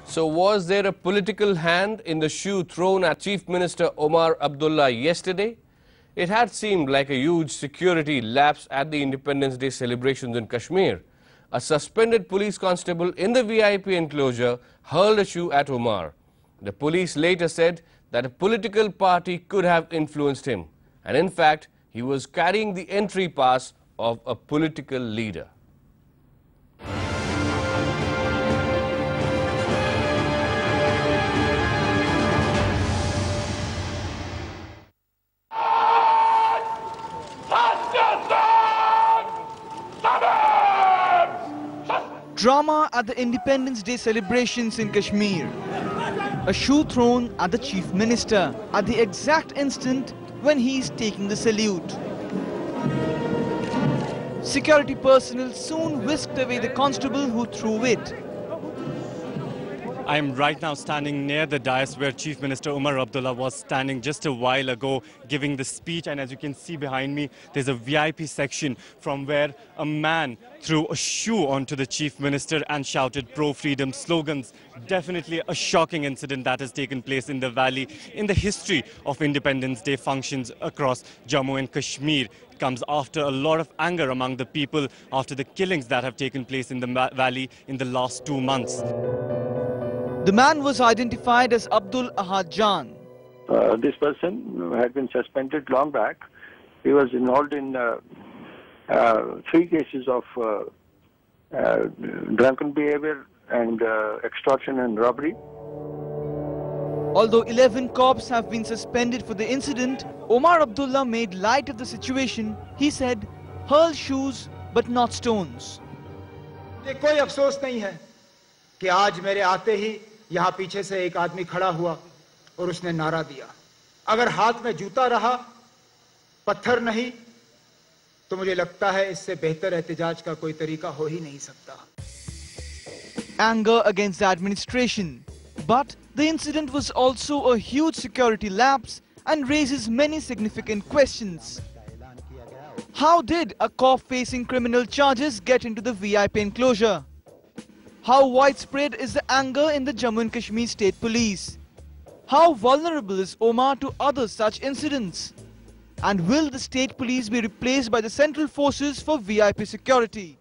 So was there a political hand in the shoe thrown at Chief Minister Omar Abdullah yesterday? It had seemed like a huge security lapse at the Independence Day celebrations in Kashmir. A suspended police constable in the VIP enclosure hurled a shoe at Omar. The police later said that a political party could have influenced him. And in fact, he was carrying the entry pass of a political leader. Drama at the Independence Day celebrations in Kashmir. A shoe thrown at the Chief Minister at the exact instant when he is taking the salute. Security personnel soon whisked away the constable who threw it. I am right now standing near the dais where Chief Minister Omar Abdullah was standing just a while ago giving the speech, and as you can see behind me, there's a VIP section from where a man threw a shoe onto the Chief Minister and shouted pro-freedom slogans. Definitely a shocking incident that has taken place in the valley in the history of Independence Day functions across Jammu and Kashmir. It comes after a lot of anger among the people after the killings that have taken place in the valley in the last 2 months. The man was identified as Abdul Ahad Jan. This person had been suspended long back. He was involved in 3 cases of drunken behavior and extortion and robbery. Although 11 cops have been suspended for the incident, Omar Abdullah made light of the situation. He said, hurl shoes but not stones. कोई अफसोस नहीं है कि आज मेरे आते ही यहाँ पीछे से एक आदमी खड़ा हुआ और उसने नारा दिया, अगर हाथ में जूता रहा, पत्थर नहीं, तो मुझे लगता है इससे बेहतर एहतिजाज का कोई तरीका हो ही नहीं सकता. Anger against the administration. But the incident was also a huge security lapse and raises many significant questions. How did a cop facing criminal charges get into the VIP enclosure? How widespread is the anger in the Jammu and Kashmir State Police? How vulnerable is Omar to other such incidents? And will the State Police be replaced by the Central Forces for VIP security?